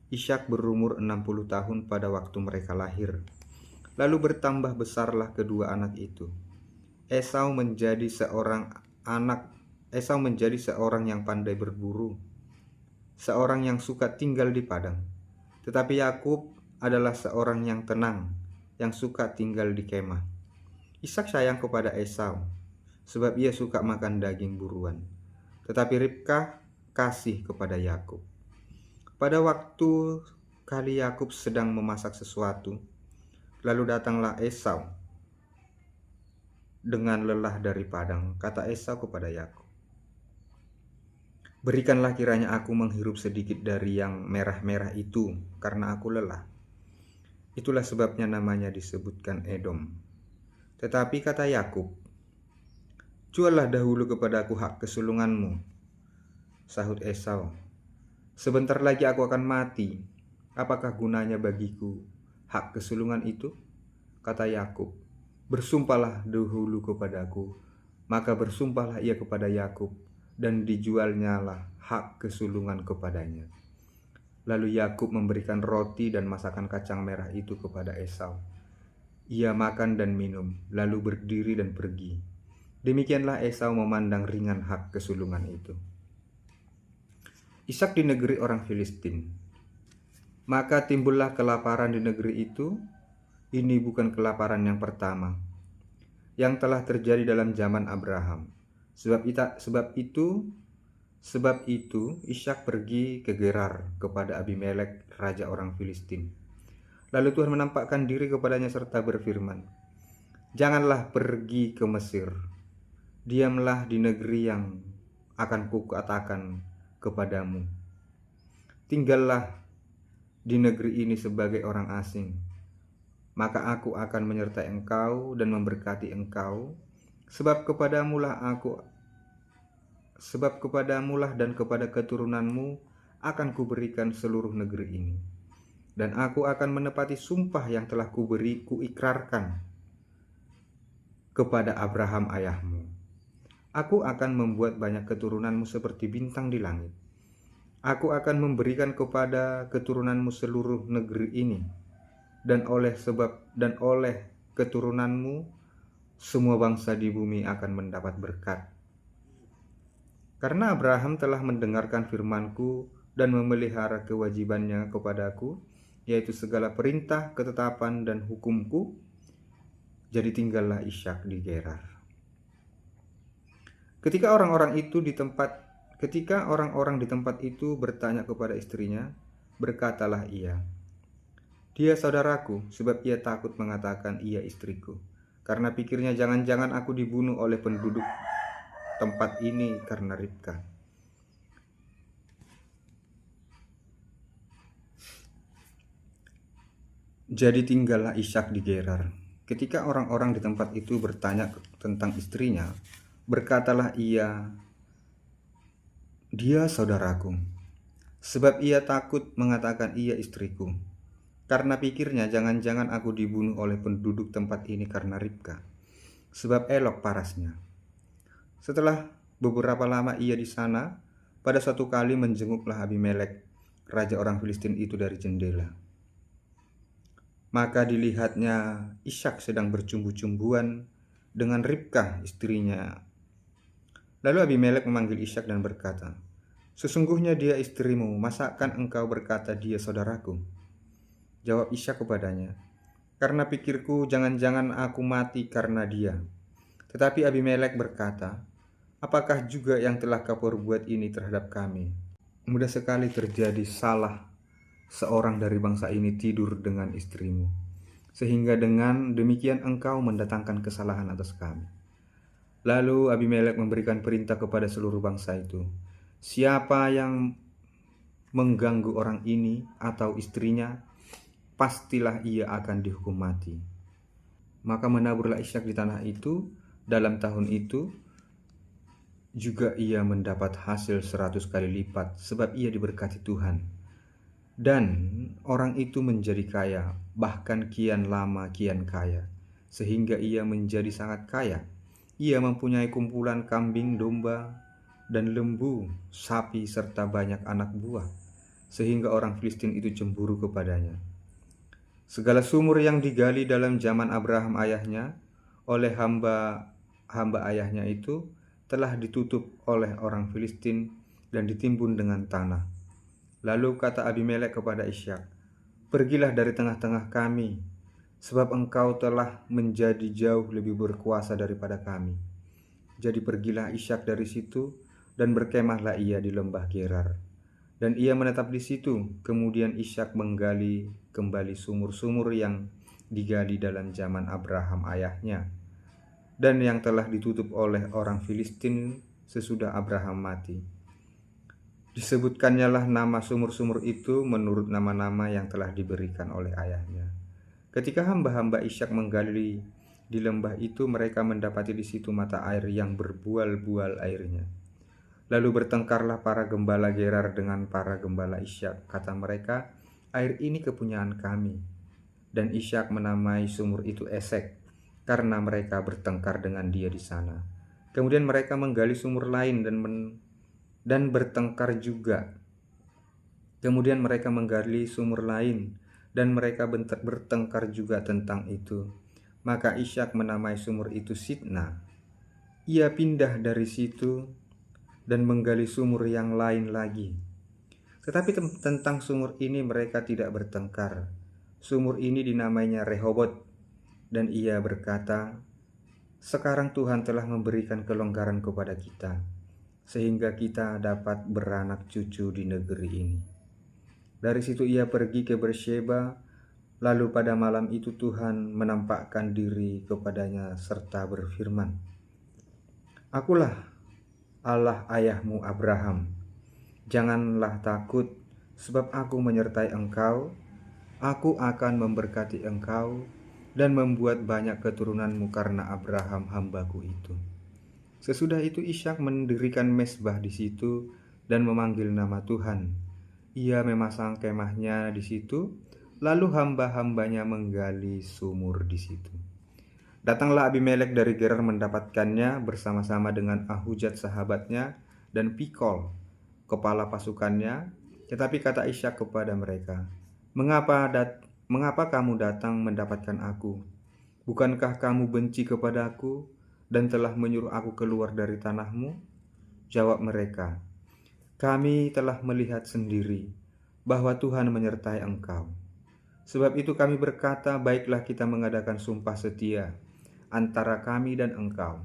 Ishak berumur 60 tahun pada waktu mereka lahir. Lalu bertambah besarlah kedua anak itu. Esau menjadi seorang yang pandai berburu, seorang yang suka tinggal di padang. Tetapi Yakub adalah seorang yang tenang, yang suka tinggal di kemah. Ishak sayang kepada Esau, sebab ia suka makan daging buruan. Tetapi Ribka kasih kepada Yakub. Pada waktu kali Yakub sedang memasak sesuatu, lalu datanglah Esau dengan lelah dari padang. Kata Esau kepada Yakub, "Berikanlah kiranya aku menghirup sedikit dari yang merah-merah itu, karena aku lelah." Itulah sebabnya namanya disebutkan Edom. Tetapi kata Yakub, "Juallah dahulu kepadaku hak kesulunganmu." Sahut Esau, "Sebentar lagi aku akan mati. Apakah gunanya bagiku hak kesulungan itu?" Kata Yakub, "Bersumpahlah dahulu kepadaku." Maka bersumpahlah ia kepada Yakub, dan dijualnyalah hak kesulungan kepadanya. Lalu Yakub memberikan roti dan masakan kacang merah itu kepada Esau. Ia makan dan minum, lalu berdiri dan pergi. Demikianlah Esau memandang ringan hak kesulungan itu. Ishak di negeri orang Filistin. Maka timbullah kelaparan di negeri itu. Ini bukan kelaparan yang pertama yang telah terjadi dalam zaman Abraham. Sebab itu Ishak pergi ke Gerar kepada Abimelek, raja orang Filistin. Lalu Tuhan menampakkan diri kepadanya serta berfirman, Janganlah pergi ke Mesir, diamlah di negeri yang akan kukatakan kepadamu. Tinggallah di negeri ini sebagai orang asing, maka aku akan menyertai engkau dan memberkati engkau, sebab kepadamulah dan kepada keturunanmu akan kuberikan seluruh negeri ini. Dan aku akan menepati sumpah yang telah kuikrarkan kepada Abraham ayahmu. Aku akan membuat banyak keturunanmu seperti bintang di langit. Aku akan memberikan kepada keturunanmu seluruh negeri ini, dan oleh keturunanmu semua bangsa di bumi akan mendapat berkat. Karena Abraham telah mendengarkan firman-Ku dan memelihara kewajibannya kepadaku, yaitu segala perintah, ketetapan, dan hukum-Ku, jadi tinggallah Ishak di Gerar. Ketika orang-orang di tempat itu bertanya kepada istrinya, berkatalah ia, "Dia saudaraku," sebab ia takut mengatakan ia istriku, karena pikirnya jangan-jangan aku dibunuh oleh penduduk tempat ini karena Ribka. Jadi tinggallah Ishak di Gerar. Ketika orang-orang di tempat itu bertanya tentang istrinya, berkatalah ia, "Dia saudaraku," sebab ia takut mengatakan ia istriku, karena pikirnya jangan-jangan aku dibunuh oleh penduduk tempat ini karena Ribka, sebab elok parasnya. Setelah beberapa lama ia di sana, pada suatu kali menjenguklah Abimelek, raja orang Filistin itu dari jendela. Maka dilihatnya Ishak sedang bercumbu-cumbuan dengan Ribka istrinya. Lalu Abimelek memanggil Ishak dan berkata, "Sesungguhnya dia istrimu, masakan engkau berkata dia saudaraku?" Jawab Ishak kepadanya, "Karena pikirku jangan-jangan aku mati karena dia." Tetapi Abimelek berkata, "Apakah juga yang telah kau perbuat ini terhadap kami? Mudah sekali terjadi salah seorang dari bangsa ini tidur dengan istrimu, sehingga dengan demikian engkau mendatangkan kesalahan atas kami." Lalu Abimelek memberikan perintah kepada seluruh bangsa itu, "Siapa yang mengganggu orang ini atau istrinya, pastilah ia akan dihukum mati." Maka menaburlah Ishak di tanah itu. Dalam tahun itu juga ia mendapat hasil 100 kali lipat, sebab ia diberkati Tuhan. Dan orang itu menjadi kaya, bahkan kian lama kian kaya, sehingga ia menjadi sangat kaya. Ia mempunyai kumpulan kambing, domba, dan lembu, sapi, serta banyak anak buah, sehingga orang Filistin itu cemburu kepadanya. Segala sumur yang digali dalam zaman Abraham ayahnya oleh hamba ayahnya itu telah ditutup oleh orang Filistin dan ditimbun dengan tanah. Lalu kata Abimelek kepada Ishak, "Pergilah dari tengah-tengah kami, sebab engkau telah menjadi jauh lebih berkuasa daripada kami." Jadi pergilah Ishak dari situ, dan berkemahlah ia di lembah Gerar. Dan ia menetap di situ. Kemudian Ishak menggali kembali sumur-sumur yang digali dalam zaman Abraham ayahnya, dan yang telah ditutup oleh orang Filistin sesudah Abraham mati. Disebutkannya lah nama sumur-sumur itu menurut nama-nama yang telah diberikan oleh ayahnya. Ketika hamba-hamba Ishak menggali di lembah itu, mereka mendapati di situ mata air yang berbual-bual airnya. Lalu bertengkarlah para gembala Gerar dengan para gembala Ishak. Kata mereka, "Air ini kepunyaan kami." Dan Ishak menamai sumur itu Esek, karena mereka bertengkar dengan dia di sana. Kemudian mereka menggali sumur lain dan bertengkar juga. Kemudian mereka menggali sumur lain dan mereka bertengkar juga tentang itu. Maka Ishak menamai sumur itu Sitna. Ia pindah dari situ dan menggali sumur yang lain lagi. Tetapi tentang sumur ini mereka tidak bertengkar. Sumur ini dinamainya Rehobot, dan ia berkata, "Sekarang Tuhan telah memberikan kelonggaran kepada kita, sehingga kita dapat beranak cucu di negeri ini." Dari situ ia pergi ke Beersheba Lalu pada malam itu Tuhan menampakkan diri kepadanya serta berfirman, "Akulah Allah ayahmu Abraham. Janganlah takut, sebab aku menyertai engkau. Aku akan memberkati engkau dan membuat banyak keturunanmu karena Abraham hambaku itu." Sesudah itu Ishak mendirikan mezbah di situ dan memanggil nama Tuhan. Ia memasang kemahnya di situ, lalu hamba-hambanya menggali sumur di situ. Datanglah Abimelek dari Gerar mendapatkannya bersama-sama dengan Ahuzat sahabatnya dan Pikol, kepala pasukannya. Tetapi kata Ishak kepada mereka, Mengapa kamu datang mendapatkan aku? Bukankah kamu benci kepadaku dan telah menyuruh aku keluar dari tanahmu?" Jawab mereka, "Kami telah melihat sendiri bahwa Tuhan menyertai engkau. Sebab itu kami berkata, baiklah kita mengadakan sumpah setia antara kami dan engkau.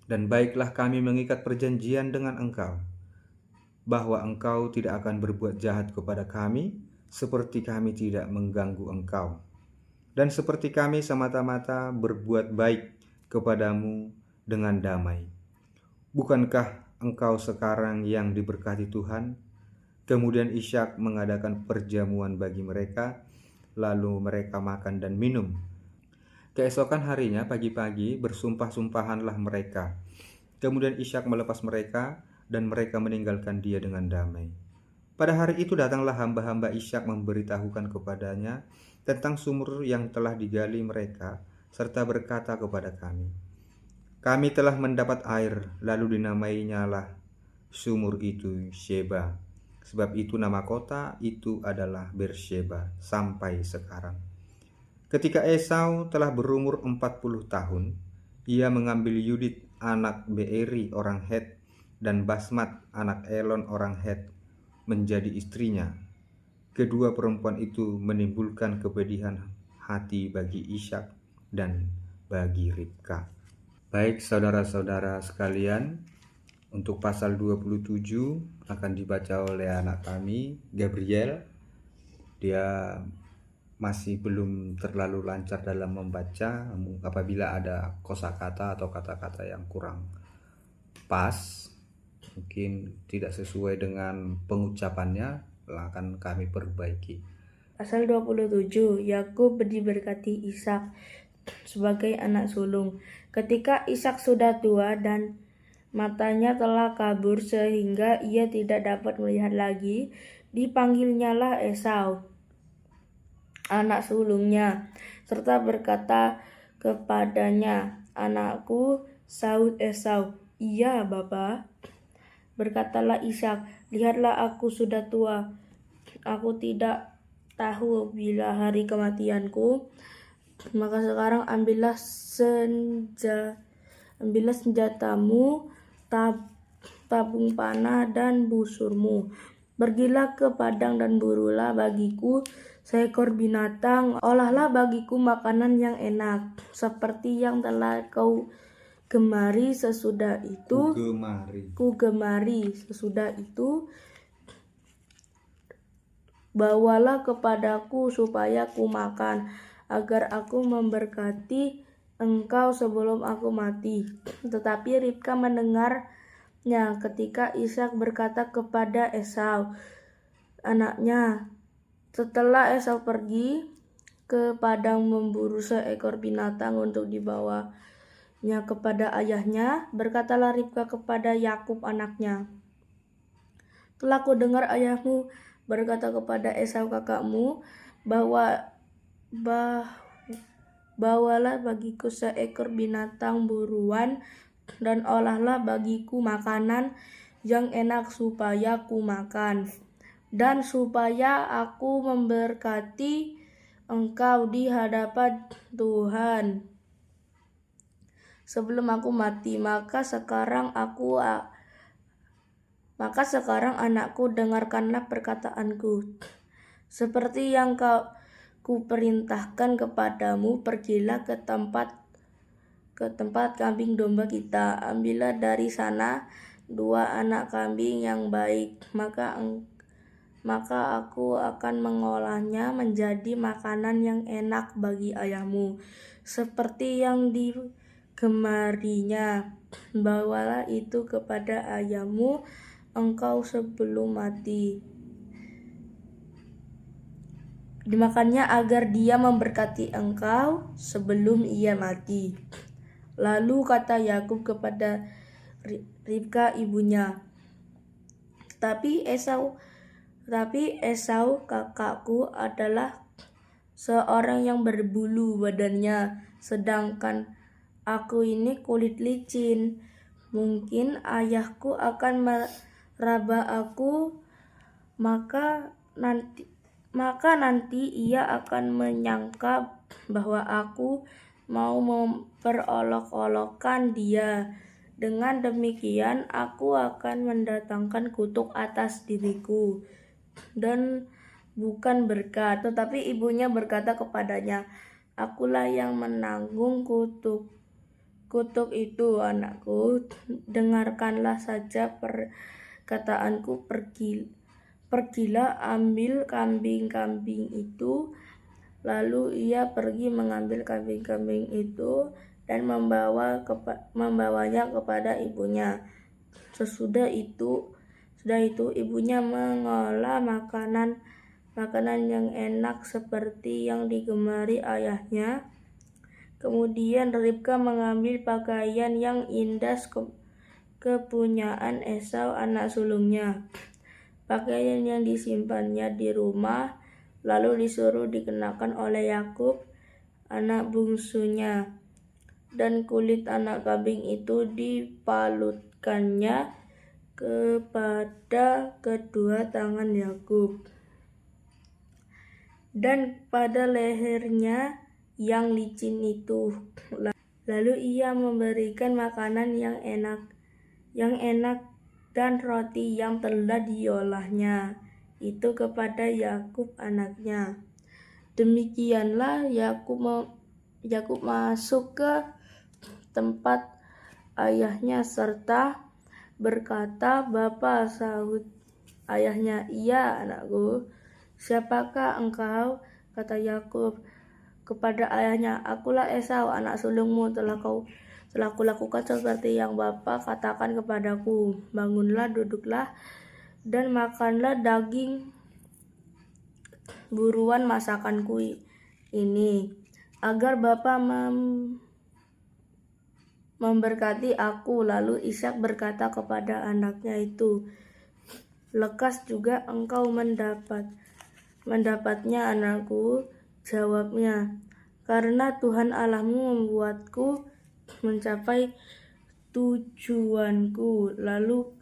Dan baiklah kami mengikat perjanjian dengan engkau, bahwa engkau tidak akan berbuat jahat kepada kami, seperti kami tidak mengganggu engkau. Dan seperti kami semata-mata berbuat baik kepadamu dengan damai. Bukankah engkau sekarang yang diberkati Tuhan?" Kemudian Ishak mengadakan perjamuan bagi mereka, lalu mereka makan dan minum. Keesokan harinya pagi-pagi bersumpah-sumpahanlah mereka. Kemudian Ishak melepas mereka dan mereka meninggalkan dia dengan damai. Pada hari itu datanglah hamba-hamba Ishak memberitahukan kepadanya tentang sumur yang telah digali mereka, serta berkata kepada kami, "Kami telah mendapat air," lalu dinamainya lah sumur itu Sheba. Sebab itu nama kota itu adalah Beersheba sampai sekarang. Ketika Esau telah berumur 40 tahun, ia mengambil Yudit anak Beeri orang Het dan Basmat anak Elon orang Het menjadi istrinya. Kedua perempuan itu menimbulkan kepedihan hati bagi Ishak dan bagi Ribka. Baik saudara-saudara sekalian, untuk pasal 27 akan dibaca oleh anak kami, Gabriel. Dia masih belum terlalu lancar dalam membaca. Apabila ada kosakata atau kata-kata yang kurang pas, mungkin tidak sesuai dengan pengucapannya, akan kami perbaiki. Pasal 27, Yakub diberkati Ishak sebagai anak sulung. Ketika Ishak sudah tua dan matanya telah kabur sehingga ia tidak dapat melihat lagi, dipanggilnyalah Esau, anak sulungnya, serta berkata kepadanya, "Anakku Saud Esau." "Iya, Bapa." Berkatalah Ishak, "Lihatlah aku sudah tua. Aku tidak tahu bila hari kematianku. Maka sekarang ambillah senjatamu, tabung panah dan busurmu. Pergilah ke padang dan burulah bagiku seekor binatang. Olahlah bagiku makanan yang enak, seperti yang telah kau gemari. Sesudah itu, sesudah itu bawalah kepadaku supaya ku makan, agar aku memberkati engkau sebelum aku mati." Tetapi Ribka mendengarnya ketika Ishak berkata kepada Esau, anaknya. Setelah Esau pergi ke padang memburu seekor binatang untuk dibawanya kepada ayahnya, berkatalah Ribka kepada Yakub anaknya, "Telah kudengar ayahmu berkata kepada Esau kakakmu, bawalah bagiku seekor binatang buruan dan olahlah bagiku makanan yang enak supaya ku makan, dan supaya aku memberkati engkau di hadapan Tuhan sebelum aku mati. Maka sekarang anakku, dengarkanlah perkataanku. Seperti yang ku perintahkan kepadamu, pergilah ke tempat kambing domba kita. Ambillah dari sana 2 anak kambing yang baik, maka aku akan mengolahnya menjadi makanan yang enak bagi ayahmu, seperti yang digemarinya. Bawalah itu kepada ayahmu engkau sebelum mati. Dimakannya agar dia memberkati engkau sebelum ia mati. Lalu kata Yakub kepada Ribka ibunya, Tapi Esau kakakku adalah seorang yang berbulu badannya, sedangkan aku ini kulit licin. Mungkin ayahku akan meraba aku, maka nanti ia akan menyangka bahwa aku mau memperolok-olokkan dia. Dengan demikian aku akan mendatangkan kutuk atas diriku dan bukan berkat. Tetapi ibunya berkata kepadanya, Akulah yang menanggung kutuk itu, anakku. Dengarkanlah saja perkataanku, pergilah ambil kambing-kambing itu. Lalu ia pergi mengambil kambing-kambing itu dan membawanya kepada ibunya. Sesudah itu ibunya mengolah makanan yang enak seperti yang digemari ayahnya. Kemudian Ribka mengambil pakaian yang indah kepunyaan Esau anak sulungnya, pakaian yang disimpannya di rumah, lalu disuruh dikenakan oleh Yakub anak bungsunya, dan kulit anak kambing itu dipalutkannya kepada kedua tangan Yakub dan pada lehernya yang licin itu. Lalu ia memberikan makanan yang enak dan roti yang telah diolahnya itu kepada Yakub anaknya. Demikianlah Yakub masuk ke tempat ayahnya serta berkata, Bapa, sahut ayahnya, Iya anakku. Siapakah engkau? Kata Yakub kepada ayahnya, Akulah Esau anak sulungmu. Telah kulakukan seperti yang Bapa katakan kepadaku. Bangunlah, duduklah, dan makanlah daging buruan masakanku ini, agar Bapa memberkati aku. Lalu Ishak berkata kepada anaknya itu, Lekas juga engkau mendapatnya anakku. Jawabnya, Karena Tuhan Allahmu membuatku mencapai tujuanku. Lalu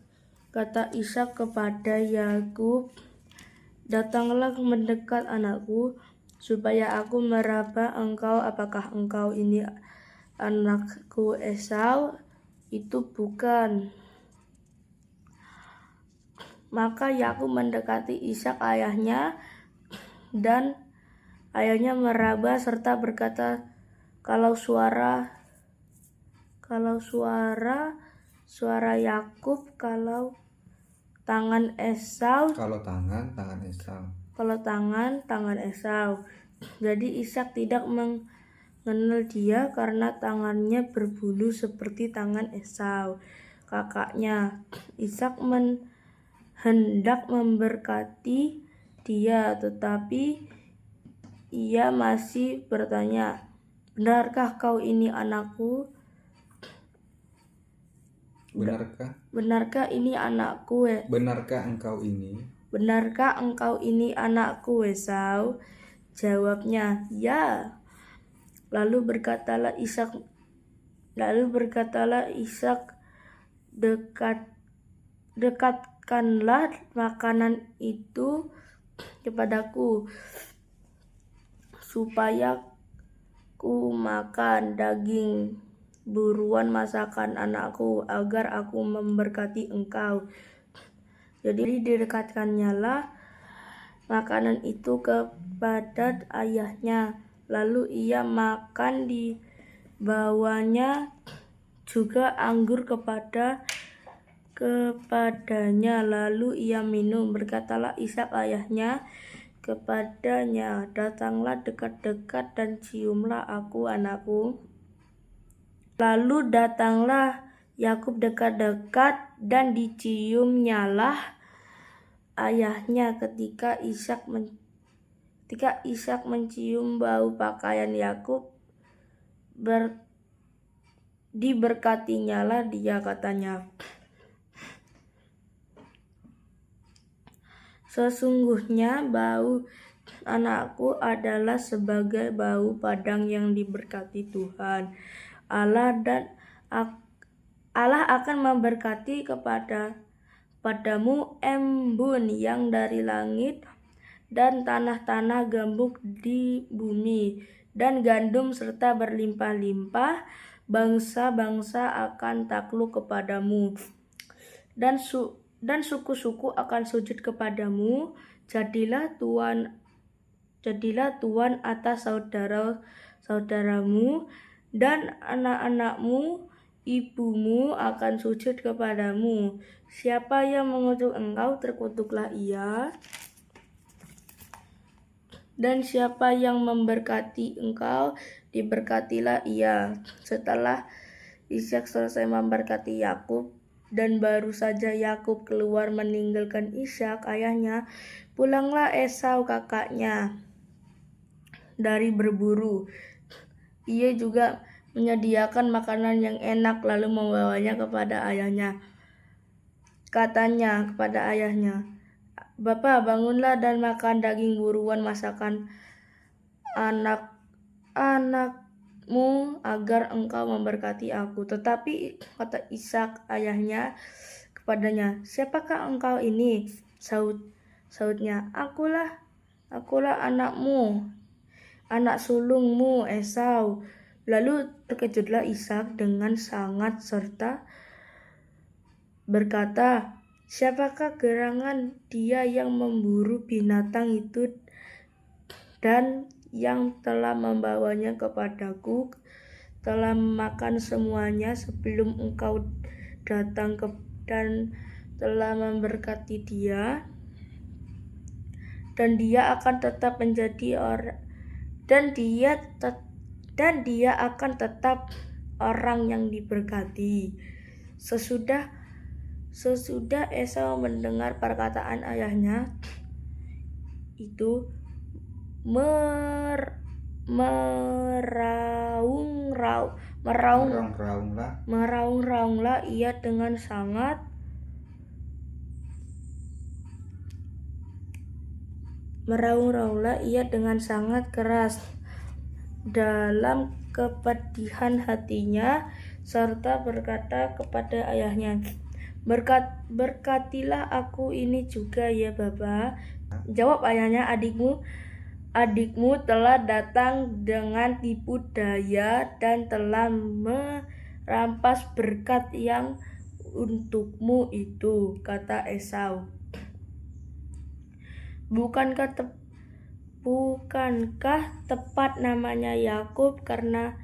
kata Ishak kepada Yakub, Datanglah mendekat anakku, supaya aku meraba engkau. Apakah engkau ini anakku Esau? Itu bukan. Maka Yakub mendekati Ishak ayahnya, dan ayahnya meraba serta berkata, Kalau suara Yakub, kalau tangan Esau. Kalau tangan Esau. Jadi Ishak tidak mengenal dia karena tangannya berbulu seperti tangan Esau, kakaknya. Ishak hendak memberkati dia, tetapi ia masih bertanya, Benarkah kau ini anakku? Benarkah ini anakku? Benarkah engkau ini anakku Esau? Jawabnya, Ya. Lalu berkatalah Ishak, dekatkanlah makanan itu kepadaku, supaya ku makan daging buruan masakan anakku, agar aku memberkati engkau. Jadi didekatkannya makanan itu kepada ayahnya. Lalu ia makan, dibawanya juga anggur kepada kepadanya, lalu ia minum. Berkatalah Ishak ayahnya kepadanya, datanglah dekat-dekat dan ciumlah aku, anakku. Lalu datanglah Yakub dekat-dekat dan diciumnyalah ayahnya. Ketika Ishak mencium bau pakaian Yakub, diberkatinyalah dia, katanya, sesungguhnya bau anakku adalah sebagai bau padang yang diberkati Tuhan Allah, dan Allah akan memberkati padamu embun yang dari langit dan tanah-tanah gembuk di bumi dan gandum serta berlimpah-limpah. Bangsa-bangsa akan takluk kepadamu dan suku-suku akan sujud kepadamu. Jadilah tuan atas saudara-saudaramu, dan anak-anakmu, ibumu akan sujud kepadamu. Siapa yang mengutuk engkau, terkutuklah ia, dan siapa yang memberkati engkau, diberkatilah ia. Setelah Ishak selesai memberkati Yakub, dan baru saja Yakub keluar meninggalkan Ishak ayahnya, pulanglah Esau kakaknya dari berburu. Ia juga menyediakan makanan yang enak, lalu membawanya kepada ayahnya. Katanya kepada ayahnya, "Bapa, bangunlah dan makan daging buruan masakan anak-anakmu agar engkau memberkati aku." Tetapi kata Ishak ayahnya kepadanya, "Siapakah engkau ini?" Sahutnya, Akulah anakmu, anak sulungmu Esau." Lalu terkejutlah Ishak dengan sangat serta berkata, "Siapakah gerangan dia yang memburu binatang itu dan yang telah membawanya kepadaku, telah makan semuanya sebelum engkau datang dan telah memberkati dia, dan dia akan tetap menjadi dan dia akan tetap orang yang diberkati." Sesudah Esau mendengar perkataan ayahnya itu, meraung-raunglah ia dengan sangat keras dalam kepedihan hatinya, serta berkata kepada ayahnya, "Berkatilah aku ini juga ya Bapa." Jawab ayahnya, adikmu telah datang dengan tipu daya dan telah merampas berkat yang untukmu itu, kata Esau. Bukankah tepat namanya Yakub karena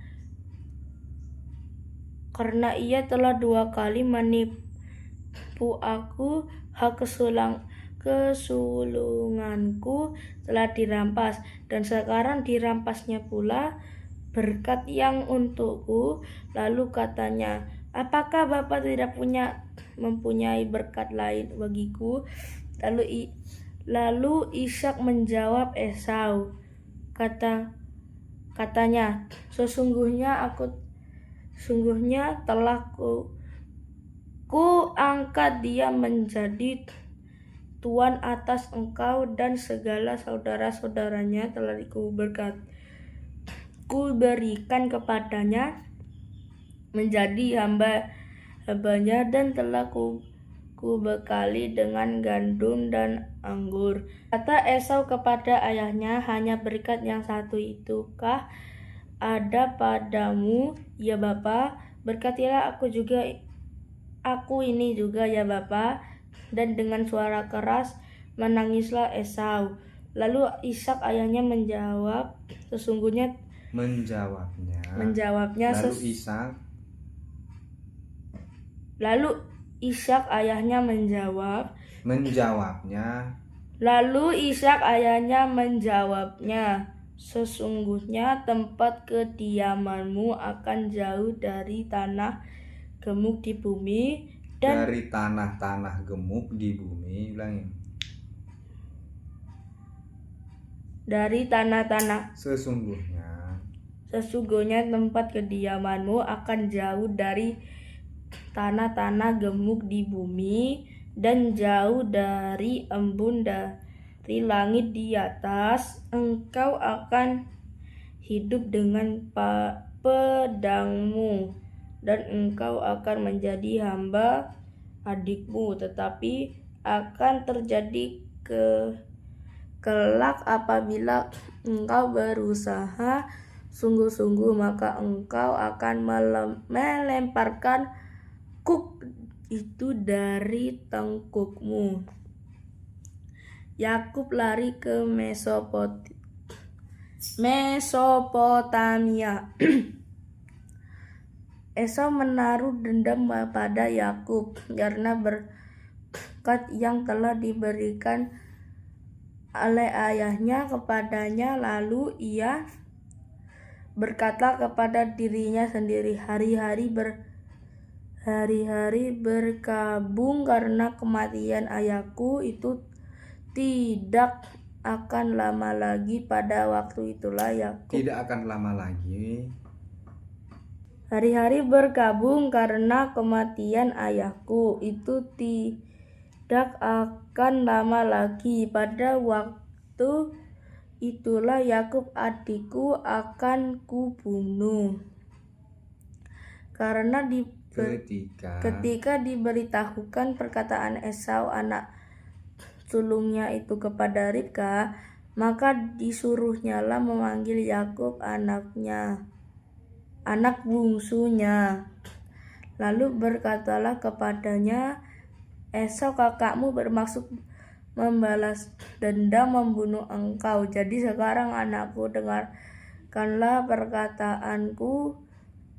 ia telah 2 kali menipu aku, hak kesulunganku telah dirampas, dan sekarang dirampasnya pula berkat yang untukku. Lalu katanya, "Apakah Bapa tidak mempunyai berkat lain bagiku?" Lalu Ishak menjawab Esau, katanya, Sesungguhnya telah ku angkat dia menjadi tuan atas engkau dan segala saudara-saudaranya telah ku berikan kepadanya menjadi hambanya, dan telah ku bekali dengan gandum dan anggur. Kata Esau kepada ayahnya, "Hanya berkat yang satu itukah ada padamu, ya Bapa? Berkatilah aku ini juga ya Bapa." Dan dengan suara keras menangislah Esau. Lalu Ishak ayahnya menjawabnya. Lalu Ishak ayahnya menjawab. Lalu Ishak ayahnya menjawabnya, sesungguhnya tempat kediamanmu akan jauh dari tanah gemuk di bumi dan dari tanah-tanah gemuk di bumi. Ulangin. Dari tanah-tanah. Sesungguhnya tempat kediamanmu akan jauh dari tanah-tanah gemuk di bumi dan jauh dari embun dari langit di atas. Engkau akan hidup dengan pedangmu dan engkau akan menjadi hamba adikmu, tetapi akan terjadi kelak apabila engkau berusaha sungguh-sungguh, maka engkau akan melemparkan kuk itu dari tengkukmu. Yakub lari ke Mesopotamia. Esau menaruh dendam pada Yakub karena berkat yang telah diberikan oleh ayahnya kepadanya. Lalu ia berkata kepada dirinya sendiri, hari-hari berkabung karena kematian ayahku itu tidak akan lama lagi. Pada waktu itulah Yakub Tidak akan lama lagi. Hari-hari berkabung karena kematian ayahku itu tidak akan lama lagi. Pada waktu itulah Yakub adikku akan kubunuh. Karena ketika diberitahukan perkataan Esau anak sulungnya itu kepada Ribka, maka disuruhnyalah memanggil Yakub anak bungsunya. Lalu berkatalah kepadanya, Esau kakakmu bermaksud membalas dendam membunuh engkau. Jadi sekarang anakku, dengarkanlah perkataanku,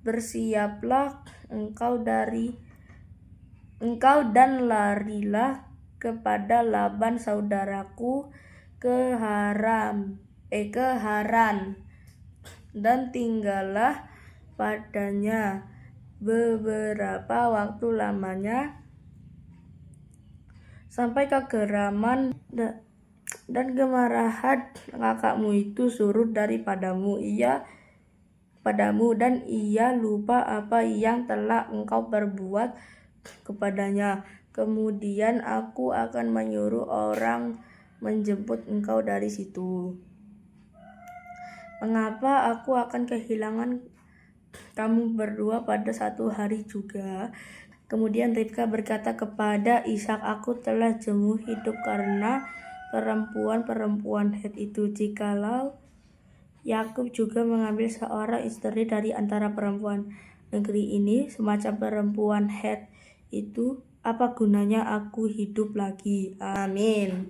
bersiaplah engkau dan larilah kepada Laban saudaraku ke Haran dan tinggallah padanya beberapa waktu lamanya sampai kegeraman dan kemarahan kakakmu itu surut daripadamu dan ia lupa apa yang telah engkau perbuat kepadanya. Kemudian aku akan menyuruh orang menjemput engkau dari situ. Mengapa aku akan kehilangan kamu berdua pada satu hari juga? Kemudian Ribka berkata kepada Ishak, aku telah jemu hidup karena perempuan-perempuan Het itu. Jikalau Yakub juga mengambil seorang istri dari antara perempuan negeri ini, semacam perempuan Het itu, apa gunanya aku hidup lagi? Amin.